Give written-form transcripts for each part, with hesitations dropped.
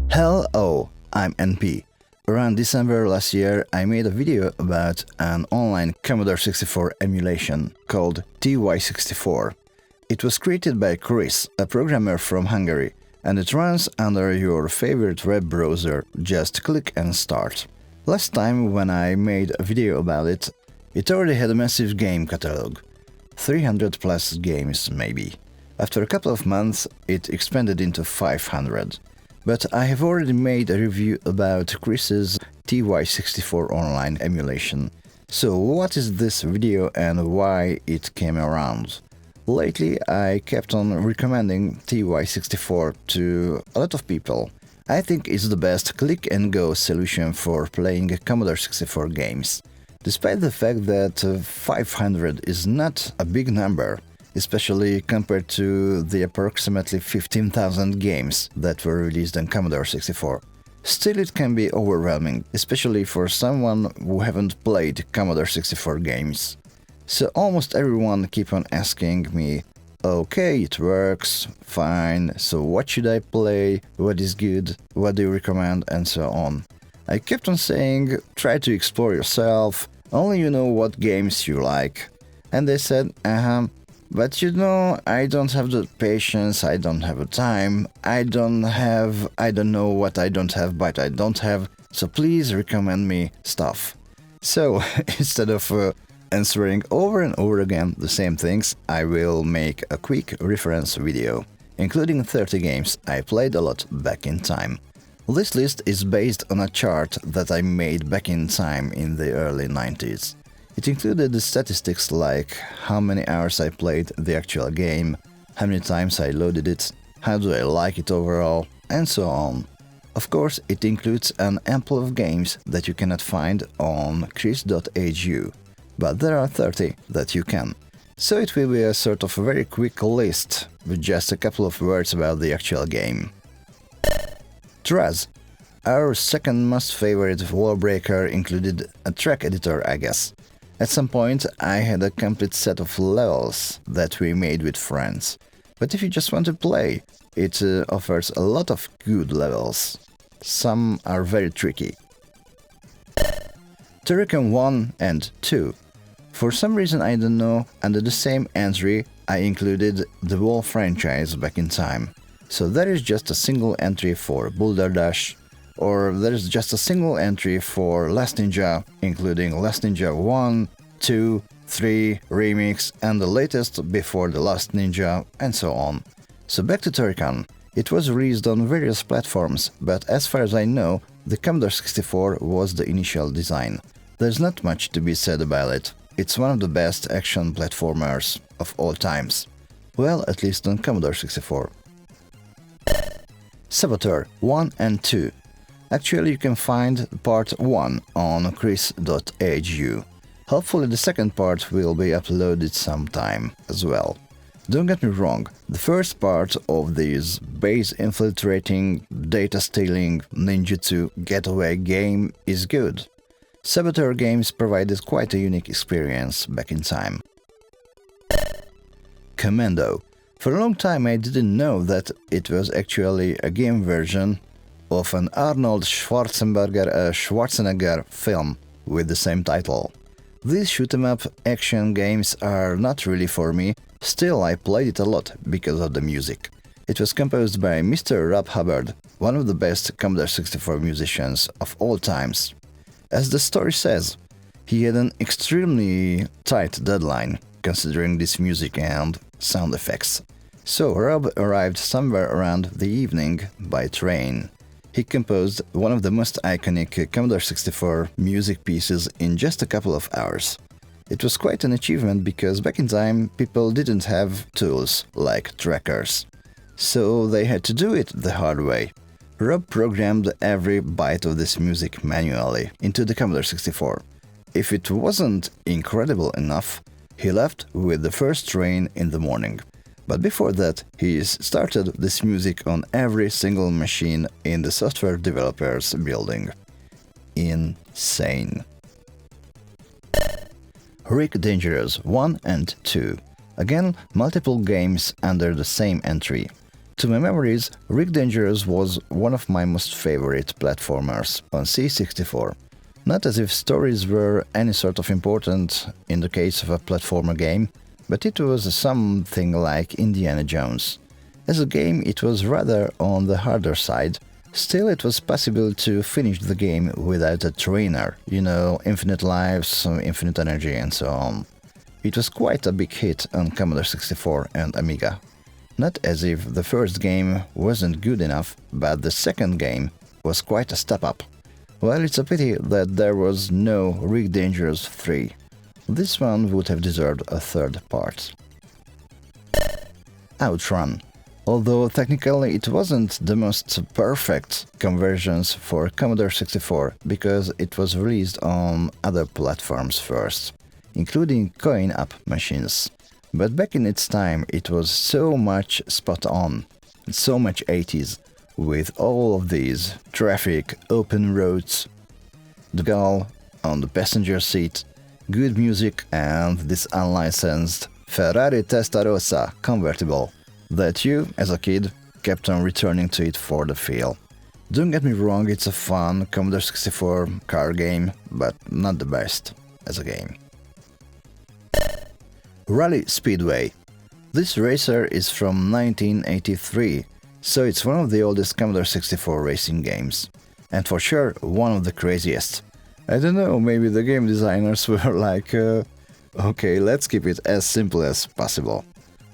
Hello, I'm NP. Around December last year, I made a video about an online Commodore 64 emulation called TY64. It was created by Krissz, a programmer from Hungary, and it runs under your favorite web browser. Just click and start. Last time when I made a video about it, it already had a massive game catalog. 300 plus games maybe. After a couple of months, it expanded into 500. But I have already made a review about Krissz's TY64 online emulation. So what is this video and why it came around? Lately I kept on recommending TY64 to a lot of people. I think it's the best click-and-go solution for playing Commodore 64 games. Despite the fact that 500 is not a big number, especially compared to the approximately 15,000 games that were released on Commodore 64. Still it can be overwhelming, especially for someone who haven't played Commodore 64 games. So almost everyone keep on asking me, okay, it works, fine, so what should I play, what is good, what do you recommend, and so on. I kept on saying, try to explore yourself, only you know what games you like. And they said, but you know, I don't have the patience, I don't have the time, I don't know what I don't have, but I don't have, so please recommend me stuff. So, instead of answering over and over again the same things, I will make a quick reference video, including 30 games I played a lot back in time. This list is based on a chart that I made back in time in the early 90s. It included the statistics like how many hours I played the actual game, how many times I loaded it, how do I like it overall, and so on. Of course, it includes an ample of games that you cannot find on Krissz.hu, but there are 30 that you can. So it will be a sort of very quick list with just a couple of words about the actual game. Traz. Our second most favorite wall breaker included a track editor, I guess. At some point, I had a complete set of levels that we made with friends. But if you just want to play, it offers a lot of good levels. Some are very tricky. Turrican 1 and 2. For some reason I don't know, under the same entry I included the whole franchise back in time. So there is just a single entry for Boulder Dash, or there is just a single entry for Last Ninja, including Last Ninja 1, 2, 3, Remix, and the latest before the Last Ninja, and so on. So back to Turrican. It was released on various platforms, but as far as I know, the Commodore 64 was the initial design. There's not much to be said about it. It's one of the best action platformers of all times. Well, at least on Commodore 64. Saboteur 1 and 2. Actually, you can find part 1 on Krissz.hu. Hopefully the second part will be uploaded sometime as well. Don't get me wrong, the first part of this base infiltrating, data stealing, ninjutsu getaway game is good. Saboteur games provided quite a unique experience back in time. Commando. For a long time I didn't know that it was actually a game version of an Arnold Schwarzenegger film with the same title. These shoot-em-up action games are not really for me, still I played it a lot because of the music. It was composed by Mr. Rob Hubbard, one of the best Commodore 64 musicians of all times. As the story says, he had an extremely tight deadline, considering this music and sound effects. So Rob arrived somewhere around the evening by train. He composed one of the most iconic Commodore 64 music pieces in just a couple of hours. It was quite an achievement because back in time people didn't have tools like trackers. So they had to do it the hard way. Rob programmed every byte of this music manually into the Commodore 64. If it wasn't incredible enough, he left with the first train in the morning. But before that, he started this music on every single machine in the software developers building. Insane. Rick Dangerous 1 and 2. Again, multiple games under the same entry. To my memories, Rick Dangerous was one of my most favorite platformers on C64. Not as if stories were any sort of important in the case of a platformer game, but it was something like Indiana Jones. As a game, it was rather on the harder side. Still, it was possible to finish the game without a trainer, infinite lives, infinite energy and so on. It was quite a big hit on Commodore 64 and Amiga. Not as if the first game wasn't good enough, but the second game was quite a step up. Well, it's a pity that there was no Rick Dangerous 3. This one would have deserved a third part. Outrun. Although technically it wasn't the most perfect conversions for Commodore 64 because it was released on other platforms first, including coin-op machines. But back in its time it was so much spot on, so much 80s, with all of these traffic, open roads, the girl on the passenger seat, good music and this unlicensed Ferrari Testarossa convertible that you, as a kid, kept on returning to it for the feel. Don't get me wrong, it's a fun Commodore 64 car game, but not the best as a game. Rally Speedway. This racer is from 1983, so it's one of the oldest Commodore 64 racing games. And for sure, one of the craziest. I don't know, maybe the game designers were like, okay, let's keep it as simple as possible.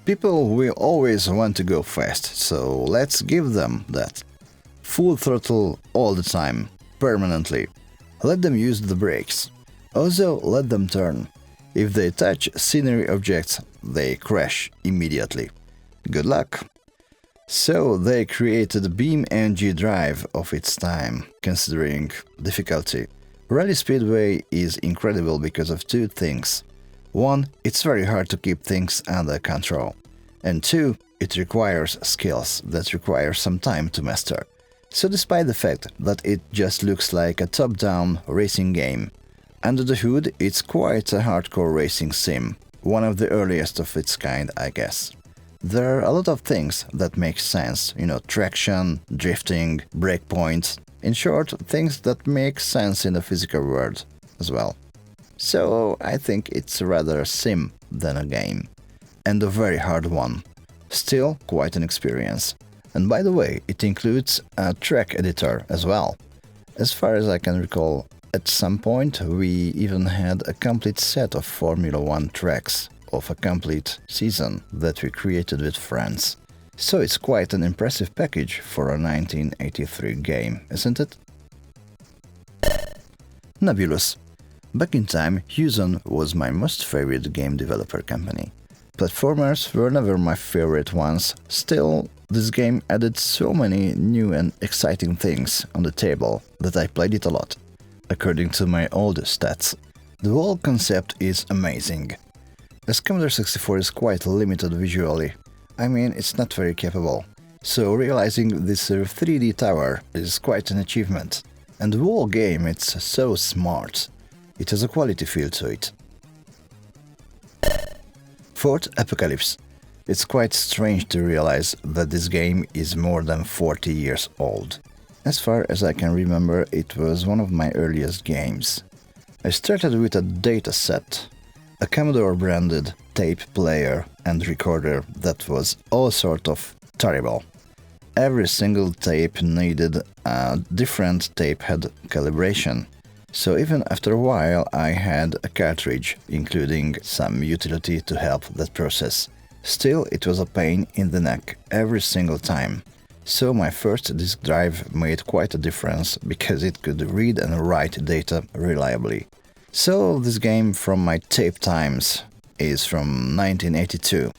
People will always want to go fast, so let's give them that. Full throttle all the time, permanently. Let them use the brakes. Also, let them turn. If they touch scenery objects, they crash immediately. Good luck! So they created BeamNG Drive of its time, considering difficulty. Rally Speedway is incredible because of two things. One, it's very hard to keep things under control. And two, it requires skills that require some time to master. So despite the fact that it just looks like a top-down racing game, under the hood it's quite a hardcore racing sim, one of the earliest of its kind, I guess. There are a lot of things that make sense, traction, drifting, breakpoints, in short, things that make sense in the physical world as well. So I think it's rather a sim than a game. And a very hard one. Still quite an experience. And by the way, it includes a track editor as well. As far as I can recall, at some point we even had a complete set of Formula 1 tracks of a complete season that we created with friends. So it's quite an impressive package for a 1983 game, isn't it? Nebulous. Back in time, Hewson was my most favorite game developer company. Platformers were never my favorite ones, still, this game added so many new and exciting things on the table that I played it a lot, according to my old stats. The whole concept is amazing. As Commodore 64 is quite limited visually, it's not very capable, so realizing this 3D tower is quite an achievement. And the whole game, it's so smart. It has a quality feel to it. Fourth Apocalypse. It's quite strange to realize that this game is more than 40 years old. As far as I can remember, it was one of my earliest games. I started with a dataset, a Commodore-branded tape player and recorder that was all sort of terrible. Every single tape needed a different tape head calibration. So even after a while I had a cartridge, including some utility to help that process. Still, it was a pain in the neck every single time. So my first disk drive made quite a difference because it could read and write data reliably. So this game from my tape times is from 1982.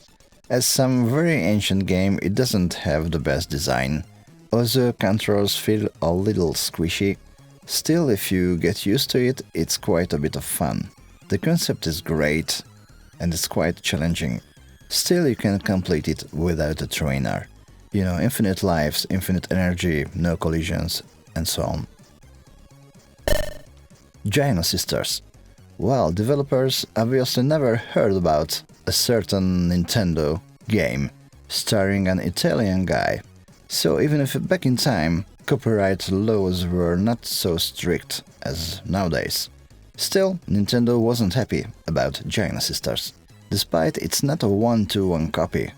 As some very ancient game, it doesn't have the best design. Also, controls feel a little squishy. Still, if you get used to it, it's quite a bit of fun. The concept is great and it's quite challenging. Still, you can complete it without a trainer. Infinite lives, infinite energy, no collisions, and so on. Giant Sisters. Well, developers obviously never heard about a certain Nintendo game starring an Italian guy. So even if back in time, copyright laws were not so strict as nowadays, still, Nintendo wasn't happy about Giant Sisters. Despite it's not a one-to-one copy,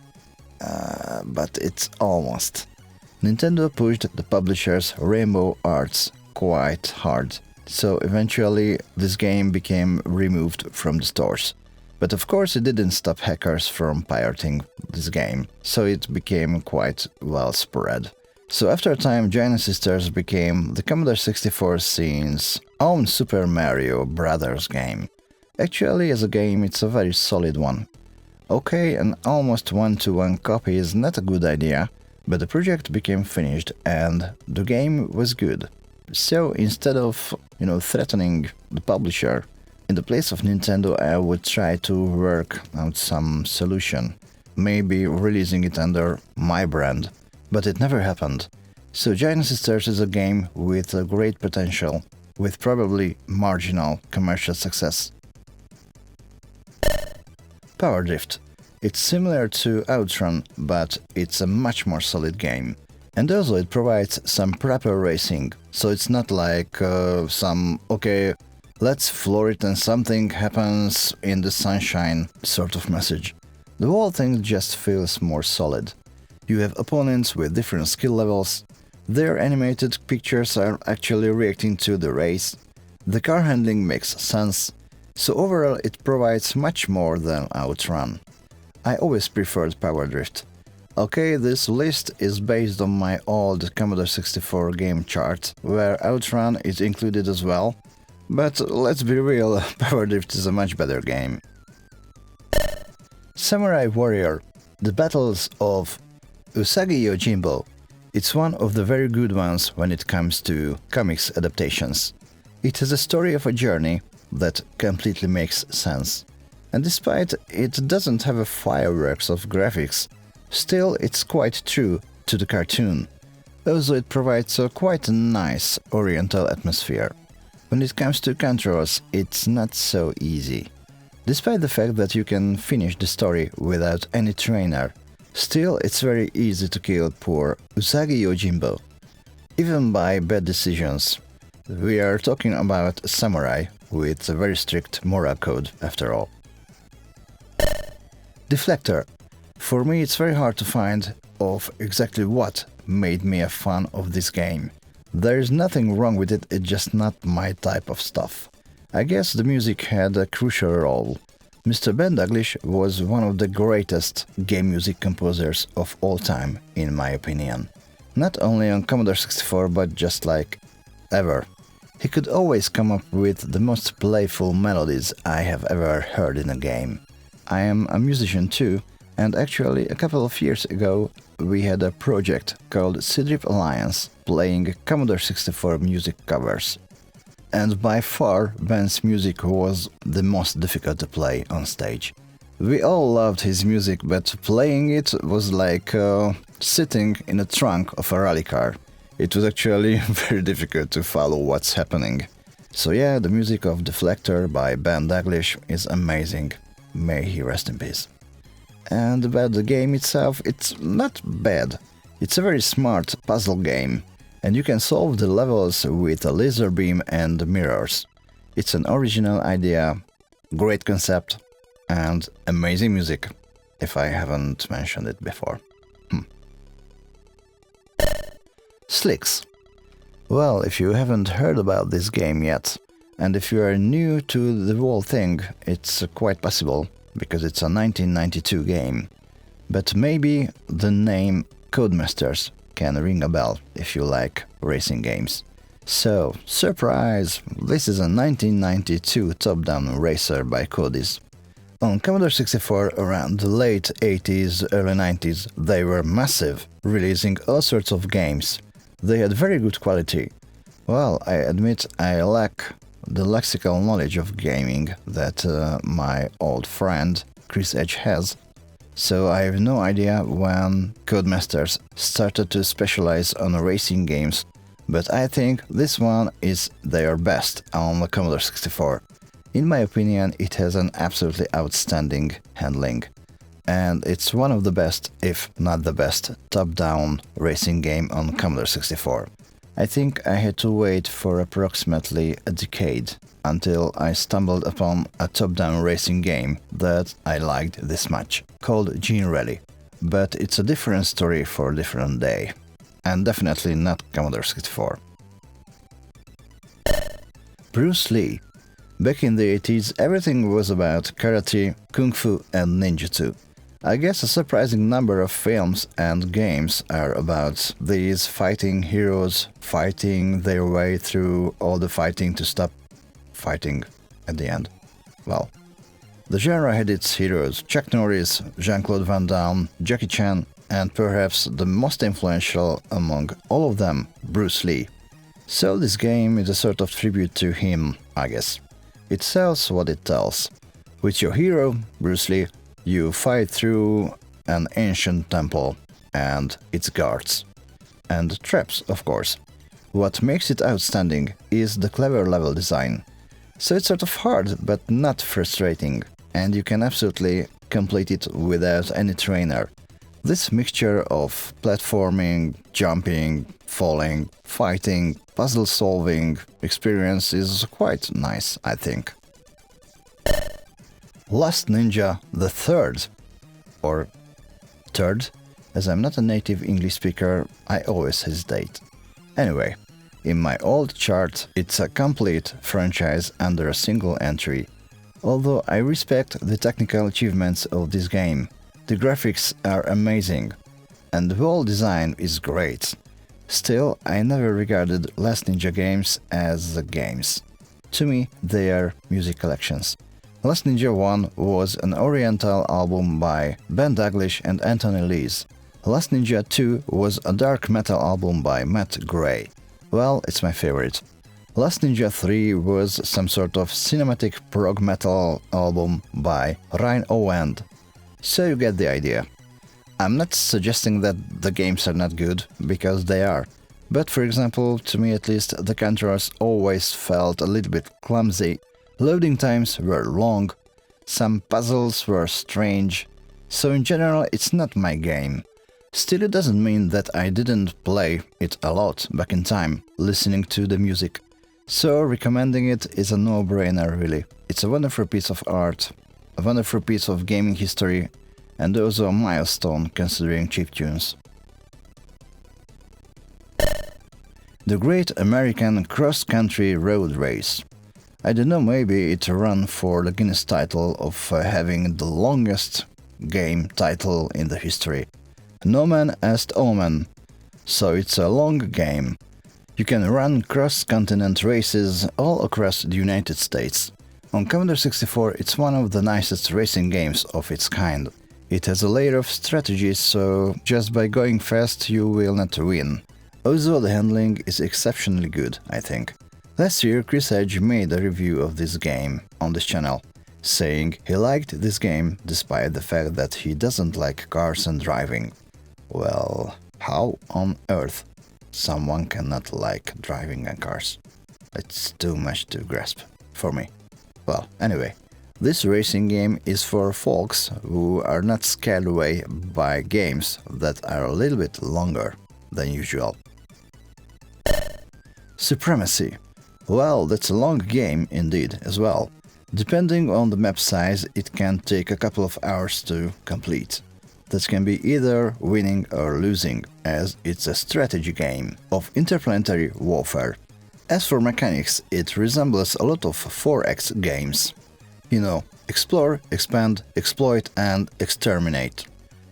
but it's almost. Nintendo pushed the publisher's Rainbow Arts quite hard, so eventually this game became removed from the stores. But of course it didn't stop hackers from pirating this game, so it became quite well spread. So after a time, Giant Sisters became the Commodore 64 scene's own Super Mario Brothers game. Actually, as a game, it's a very solid one. Okay, an almost one-to-one copy is not a good idea, but the project became finished and the game was good. So instead of, threatening the publisher, in the place of Nintendo, I would try to work out some solution, maybe releasing it under my brand, but it never happened. So Giant Sisters is a game with a great potential, with probably marginal commercial success. Power Drift. It's similar to Outrun, but it's a much more solid game. And also it provides some proper racing, so it's not like let's floor it and something happens in the sunshine sort of message. The whole thing just feels more solid. You have opponents with different skill levels, their animated pictures are actually reacting to the race, the car handling makes sense, so overall it provides much more than Outrun. I always preferred Power Drift. Okay, this list is based on my old Commodore 64 game chart, where Outrun is included as well, but let's be real, Power Drift is a much better game. Samurai Warrior. The Battles of Usagi Yojimbo. It's one of the very good ones when it comes to comics adaptations. It has a story of a journey that completely makes sense. And despite it doesn't have a fireworks of graphics, still it's quite true to the cartoon. Also it provides a quite nice oriental atmosphere. When it comes to controls, it's not so easy. Despite the fact that you can finish the story without any trainer, still it's very easy to kill poor Usagi Yojimbo. Even by bad decisions. We are talking about a samurai with a very strict moral code after all. Deflector. For me it's very hard to find of exactly what made me a fan of this game. There is nothing wrong with it, it's just not my type of stuff. I guess the music had a crucial role. Mr. Ben Daglish was one of the greatest game music composers of all time, in my opinion. Not only on Commodore 64, but just like ever. He could always come up with the most playful melodies I have ever heard in a game. I am a musician too, and actually a couple of years ago we had a project called Seedrip Alliance playing Commodore 64 music covers. And by far Ben's music was the most difficult to play on stage. We all loved his music, but playing it was like sitting in the trunk of a rally car. It was actually very difficult to follow what's happening. So yeah, the music of Deflector by Ben Daglish is amazing. May he rest in peace. And about the game itself, it's not bad. It's a very smart puzzle game, and you can solve the levels with a laser beam and mirrors. It's an original idea, great concept, and amazing music, if I haven't mentioned it before. Slicks. Well, if you haven't heard about this game yet, and if you are new to the whole thing, it's quite possible, because it's a 1992 game. But maybe the name Codemasters can ring a bell if you like racing games. So, surprise! This is a 1992 top-down racer by Codis. On Commodore 64 around the late 80s, early 90s, they were massive, releasing all sorts of games. They had very good quality. Well, I admit I lack the lexical knowledge of gaming that my old friend Krissz has, so I have no idea when Codemasters started to specialize on racing games, but I think this one is their best on the Commodore 64. In my opinion, it has an absolutely outstanding handling, and it's one of the best, if not the best, top-down racing game on Commodore 64. I think I had to wait for approximately a decade until I stumbled upon a top-down racing game that I liked this much, called Gene Rally. But it's a different story for a different day, and definitely not Commodore 64. Bruce Lee. Back in the 80s, everything was about karate, kung fu and ninjutsu. I guess a surprising number of films and games are about these fighting heroes fighting their way through all the fighting to stop fighting at the end. Well, the genre had its heroes: Chuck Norris, Jean-Claude Van Damme, Jackie Chan, and perhaps the most influential among all of them, Bruce Lee. So this game is a sort of tribute to him, I guess. It tells what it tells. With your hero, Bruce Lee, you fight through an ancient temple and its guards. And traps, of course. What makes it outstanding is the clever level design. So it's sort of hard, but not frustrating, and you can absolutely complete it without any trainer. This mixture of platforming, jumping, falling, fighting, puzzle solving experience is quite nice, I think. Last Ninja the Third, or Third, as I'm not a native English speaker, I always hesitate. Anyway, in my old chart, it's a complete franchise under a single entry. Although I respect the technical achievements of this game, the graphics are amazing, and the whole design is great. Still, I never regarded Last Ninja games as games. To me, they are music collections. Last Ninja 1 was an Oriental album by Ben Daglish and Anthony Lees. Last Ninja 2 was a dark metal album by Matt Gray. Well, it's my favorite. Last Ninja 3 was some sort of cinematic prog metal album by Ryan Owand. So you get the idea. I'm not suggesting that the games are not good, because they are. But for example, to me at least, the controls always felt a little bit clumsy. Loading times were long, some puzzles were strange, so in general it's not my game. Still, it doesn't mean that I didn't play it a lot back in time, listening to the music. So recommending it is a no-brainer really. It's a wonderful piece of art, a wonderful piece of gaming history, and also a milestone considering chiptunes. The Great American Cross-Country Road Race. I don't know, maybe it ran for the Guinness title of having the longest game title in the history. No man asked Omen, so it's a long game. You can run cross-continent races all across the United States. On Commodore 64 it's one of the nicest racing games of its kind. It has a layer of strategy, so just by going fast you will not win. Also, the handling is exceptionally good, I think. Last year Krissz made a review of this game on this channel, saying he liked this game despite the fact that he doesn't like cars and driving. Well, how on earth someone cannot like driving and cars? It's too much to grasp for me. Well, anyway, this racing game is for folks who are not scared away by games that are a little bit longer than usual. Supremacy. Well, that's a long game indeed as well. Depending on the map size, it can take a couple of hours to complete. That can be either winning or losing, as it's a strategy game of interplanetary warfare. As for mechanics, it resembles a lot of 4X games. You know, explore, expand, exploit and exterminate.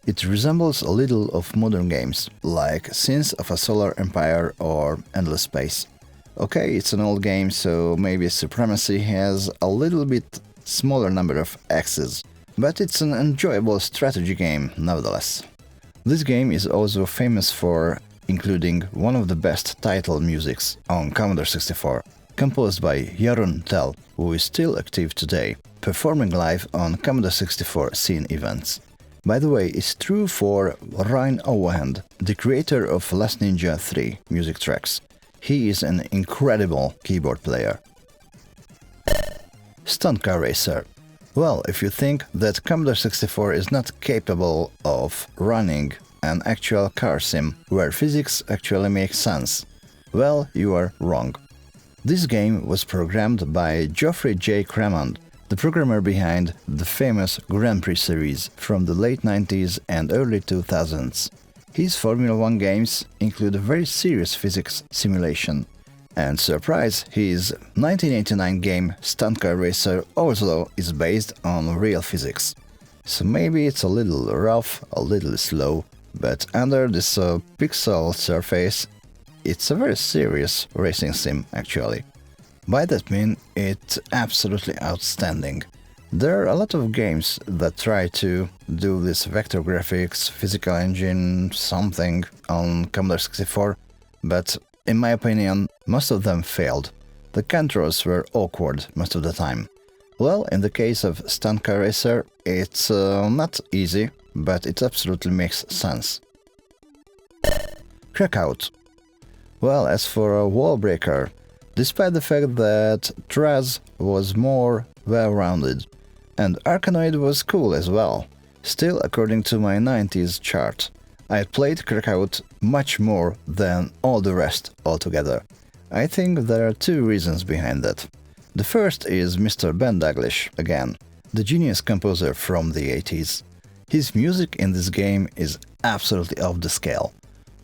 It resembles a little of modern games, like Sins of a Solar Empire or Endless Space. Okay, it's an old game, so maybe Supremacy has a little bit smaller number of axes, but it's an enjoyable strategy game nevertheless. This game is also famous for including one of the best title musics on Commodore 64, composed by Jeroen Tel, who is still active today, performing live on Commodore 64 scene events. By the way, it's true for Ryan Owand, the creator of Last Ninja 3 music tracks. He is an incredible keyboard player. Stunt Car Racer. Well, if you think that Commodore 64 is not capable of running an actual car sim where physics actually make sense, well, you are wrong. This game was programmed by Geoffrey J. Cremond, the programmer behind the famous Grand Prix series from the late 90s and early 2000s. His Formula 1 games include a very serious physics simulation. And surprise, his 1989 game Stunt Car Racer also is based on real physics. So maybe it's a little rough, a little slow, but under this pixel surface, it's a very serious racing sim actually. By that mean, it's absolutely outstanding. There are a lot of games that try to do this vector graphics, physical engine, something on Commodore 64, but in my opinion, most of them failed. The controls were awkward most of the time. Well, in the case of Stunt Car Racer, it's not easy, but it absolutely makes sense. Crackout. Well, as for a wall breaker, despite the fact that Traz was more well-rounded, and Arkanoid was cool as well, still according to my 90s chart, I played Crackout much more than all the rest altogether. I think there are two reasons behind that. The first is Mr. Ben Daglish, again, the genius composer from the 80s. His music in this game is absolutely off the scale.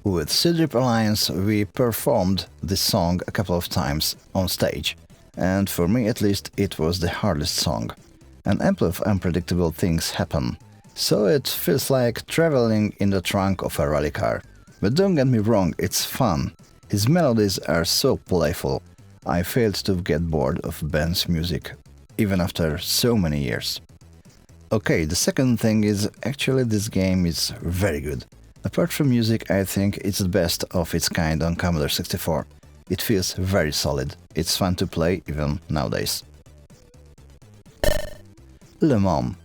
With Sidrip Alliance we performed this song a couple of times on stage, and for me at least it was the hardest song. An ample of unpredictable things happen. So it feels like traveling in the trunk of a rally car. But don't get me wrong, it's fun. His melodies are so playful. I failed to get bored of Ben's music, even after so many years. Okay, the second thing is actually this game is very good. Apart from music, I think it's the best of its kind on Commodore 64. It feels very solid. It's fun to play even nowadays. Le Mans.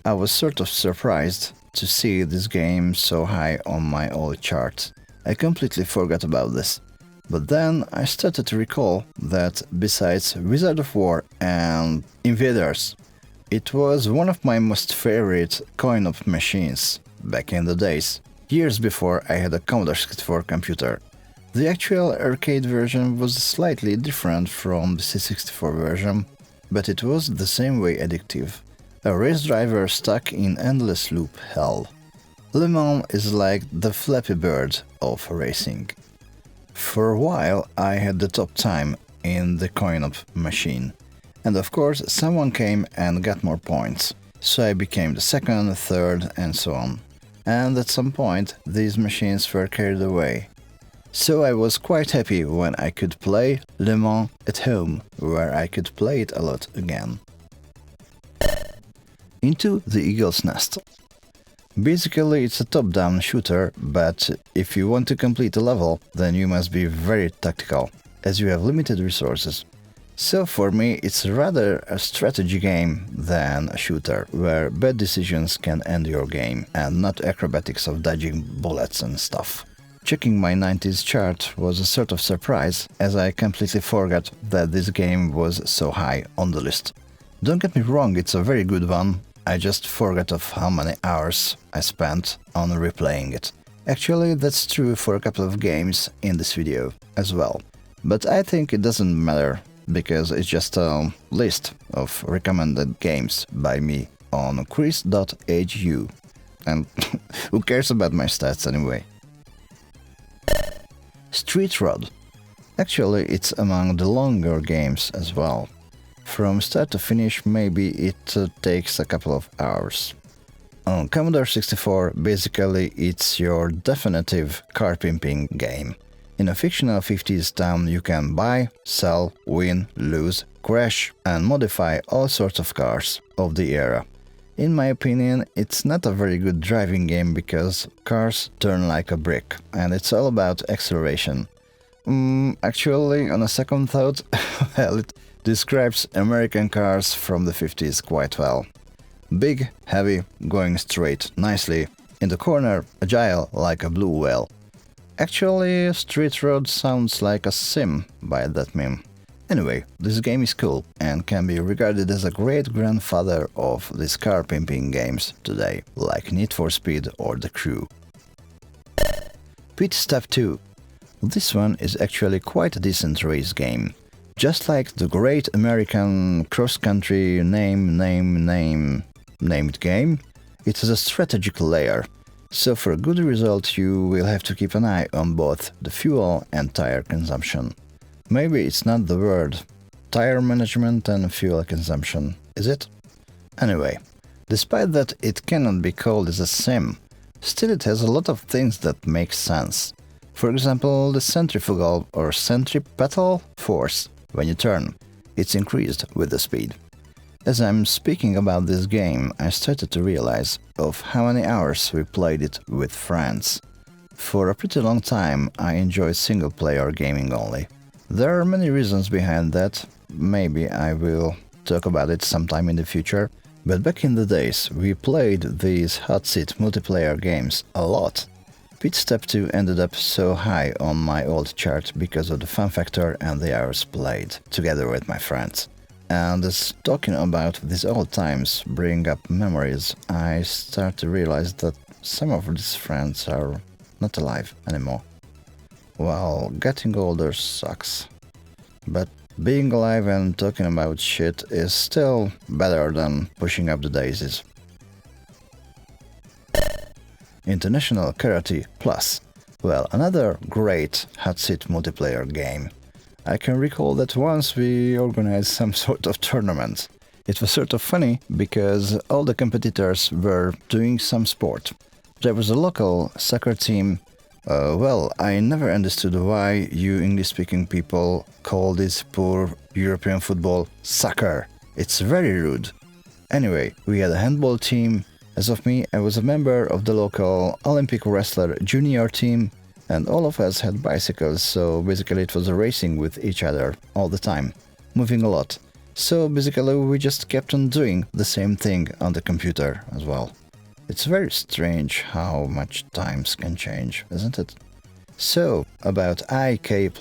I was sort of surprised to see this game so high on my old chart. I completely forgot about this. But then I started to recall that besides Wizard of War and Invaders, it was one of my most favorite coin-op machines back in the days, years before I had a Commodore 64 computer. The actual arcade version was slightly different from the C64 version, but it was the same way addictive. A race driver stuck in endless loop hell. Le Mans is like the Flappy Bird of racing. For a while I had the top time in the coin-op machine. And of course someone came and got more points, so I became the second, third and so on. And at some point these machines were carried away. So I was quite happy when I could play Le Mans at home, where I could play it a lot again. Into the Eagle's Nest. Basically it's a top-down shooter, but if you want to complete a level, then you must be very tactical, as you have limited resources. So for me it's rather a strategy game than a shooter, where bad decisions can end your game, and not acrobatics of dodging bullets and stuff. Checking my 90s chart was a sort of surprise, as I completely forgot that this game was so high on the list. Don't get me wrong, it's a very good one. I just forgot of how many hours I spent on replaying it. Actually, that's true for a couple of games in this video as well. But I think it doesn't matter, because it's just a list of recommended games by me on Krissz.hu. And who cares about my stats anyway? Street Rod. Actually, it's among the longer games as well. From start to finish, maybe it takes a couple of hours. On Commodore 64, basically it's your definitive car pimping game. In a fictional 50s town you can buy, sell, win, lose, crash and modify all sorts of cars of the era. In my opinion, it's not a very good driving game because cars turn like a brick and it's all about acceleration. Actually, on a second thought, well, it describes American cars from the 50s quite well. Big, heavy, going straight nicely, in the corner, agile like a blue whale. Actually, Street Road sounds like a sim by that meme. Anyway, this game is cool and can be regarded as a great grandfather of these car pimping games today, like Need for Speed or The Crew. Pit Stop 2. This one is actually quite a decent race game. Just like the great American cross-country named game, it has a strategic layer. So for a good result you will have to keep an eye on both the fuel and tire consumption. Maybe it's not the word tire management and fuel consumption, is it? Anyway, despite that it cannot be called as a sim, still it has a lot of things that make sense. For example, the centrifugal or centripetal force when you turn. It's increased with the speed. As I'm speaking about this game, I started to realize of how many hours we played it with friends. For a pretty long time I enjoyed single-player gaming only. There are many reasons behind that, maybe I will talk about it sometime in the future, but back in the days we played these hot seat multiplayer games a lot. Pit Stop 2 ended up so high on my old chart because of the fun factor and the hours played together with my friends. And as talking about these old times bring up memories, I start to realize that some of these friends are not alive anymore. Well, getting older sucks. But being alive and talking about shit is still better than pushing up the daisies. International Karate Plus. Well, another great hot seat multiplayer game. I can recall that once we organized some sort of tournament. It was sort of funny because all the competitors were doing some sport. There was a local soccer team. Well, I never understood why you English-speaking people call this poor European football soccer. It's very rude. Anyway, we had a handball team. As of me, I was a member of the local Olympic wrestler junior team. And all of us had bicycles, so basically it was a racing with each other all the time, moving a lot. So basically we just kept on doing the same thing on the computer as well. It's very strange how much times can change, isn't it? So, about IK+.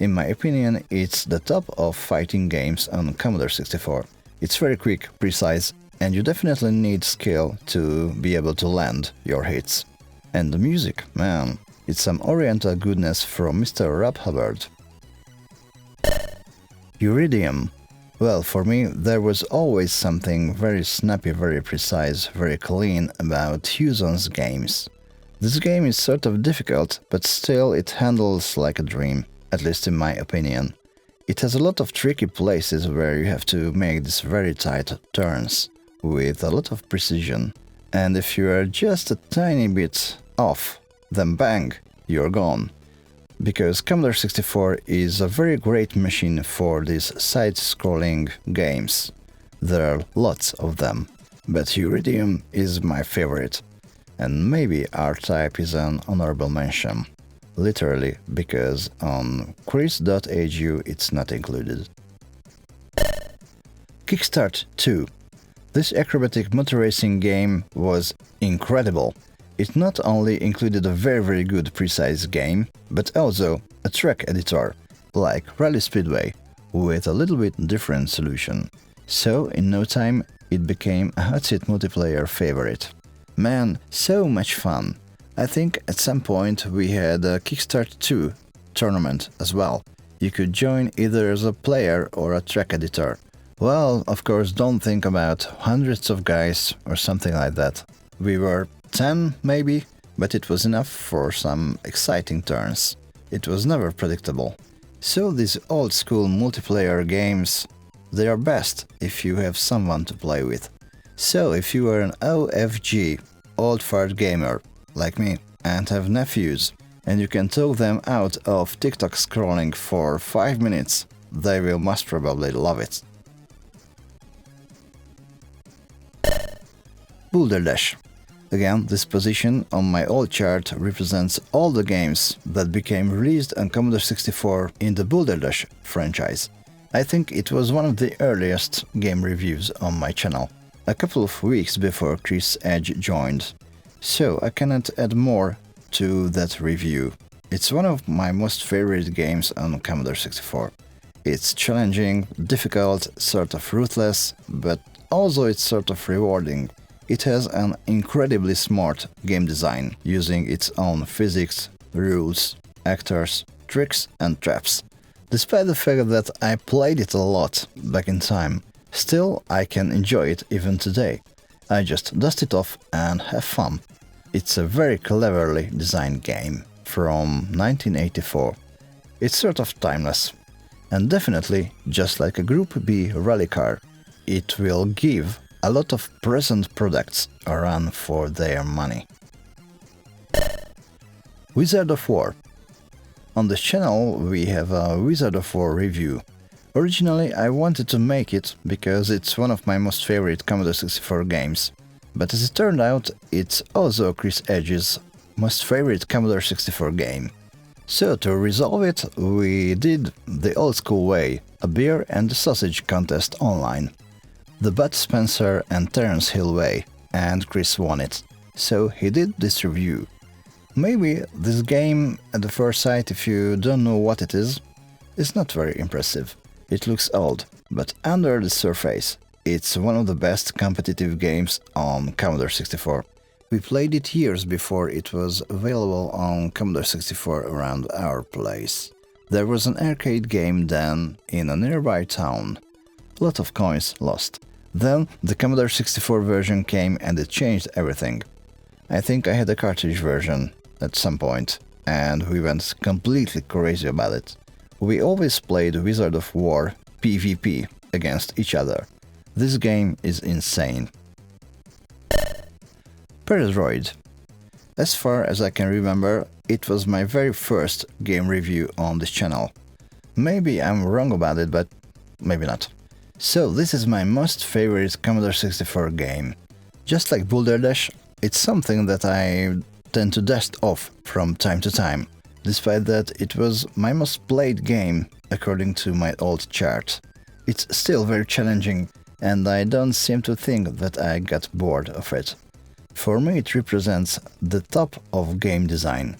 In my opinion, it's the top of fighting games on Commodore64. It's very quick, precise, and you definitely need skill to be able to land your hits. And the music, man. It's some Oriental goodness from Mr. Rob Hubbard. Uridium. Well, for me, there was always something very snappy, very precise, very clean about Huson's games. This game is sort of difficult, but still it handles like a dream, at least in my opinion. It has a lot of tricky places where you have to make these very tight turns, with a lot of precision. And if you are just a tiny bit off, then bang, you're gone. Because Commodore64 is a very great machine for these side-scrolling games. There are lots of them, but Uridium is my favorite. And maybe R-Type is an honorable mention. Literally, because on Krissz.hu it's not included. Kickstart 2. This acrobatic motor racing game was incredible. It not only included a very good precise game, but also a track editor, like Rally Speedway, with a little bit different solution. So in no time it became a hot seat multiplayer favorite. Man, so much fun! I think at some point we had a Kickstart 2 tournament as well. You could join either as a player or a track editor. Well, of course don't think about hundreds of guys or something like that. We were 10 maybe, but it was enough for some exciting turns. It was never predictable. So these old school multiplayer games, they are best if you have someone to play with. So if you are an OFG, old fart gamer, like me, and have nephews, and you can talk them out of TikTok scrolling for 5 minutes, they will most probably love it. Boulder Dash. Again, this position on my old chart represents all the games that became released on Commodore64 in the Boulder Dash franchise. I think it was one of the earliest game reviews on my channel, a couple of weeks before Chris Edge joined. So I cannot add more to that review. It's one of my most favorite games on Commodore64. It's challenging, difficult, sort of ruthless, but also it's sort of rewarding. It has an incredibly smart game design, using its own physics, rules, actors, tricks and traps. Despite the fact that I played it a lot back in time, still I can enjoy it even today. I just dust it off and have fun. It's a very cleverly designed game from 1984. It's sort of timeless. And definitely, just like a Group B rally car, it will give a lot of present products a run for their money. Wizard of War. On this channel we have a Wizard of War review. Originally I wanted to make it because it's one of my most favorite Commodore 64 games, but as it turned out it's also Krisz's most favorite Commodore 64 game. So to resolve it, we did the old school way, a beer and a sausage contest online. The Bud Spencer and Terence Hill way, and Krissz won it. So he did this review. Maybe this game, at the first sight, if you don't know what it is not very impressive. It looks old, but under the surface, it's one of the best competitive games on Commodore 64. We played it years before it was available on Commodore 64 around our place. There was an arcade game then in a nearby town. A lot of coins lost. Then the Commodore 64 version came and it changed everything. I think I had a cartridge version at some point, and we went completely crazy about it. We always played Wizard of War PvP against each other. This game is insane. Peredroid. As far as I can remember, it was my very first game review on this channel. Maybe I'm wrong about it, but maybe not. So this is my most favorite Commodore 64 game. Just like Boulder Dash, it's something that I tend to dust off from time to time, despite that it was my most played game according to my old chart. It's still very challenging, and I don't seem to think that I got bored of it. For me it represents the top of game design.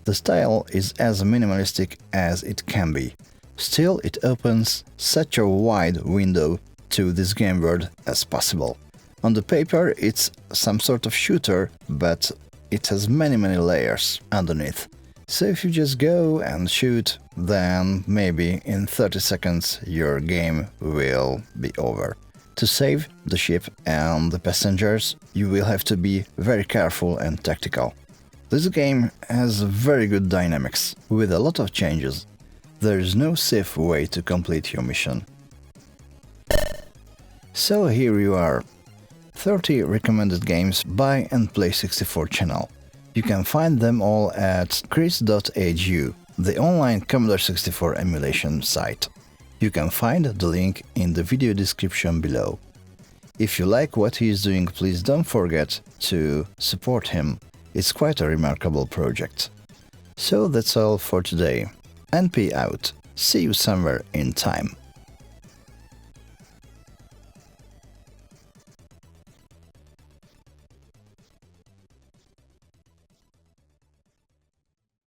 The style is as minimalistic as it can be. Still it opens such a wide window to this game world as possible. On the paper it's some sort of shooter, but it has many layers underneath. So if you just go and shoot, then maybe in 30 seconds your game will be over. To save the ship and the passengers, you will have to be very careful and tactical. This game has very good dynamics, with a lot of changes. There is no safe way to complete your mission. So here you are. 30 recommended games by and Play 64 channel. You can find them all at Krissz.hu, the online Commodore 64 emulation site. You can find the link in the video description below. If you like what he is doing, please don't forget to support him. It's quite a remarkable project. So that's all for today. NP out. See you somewhere in time.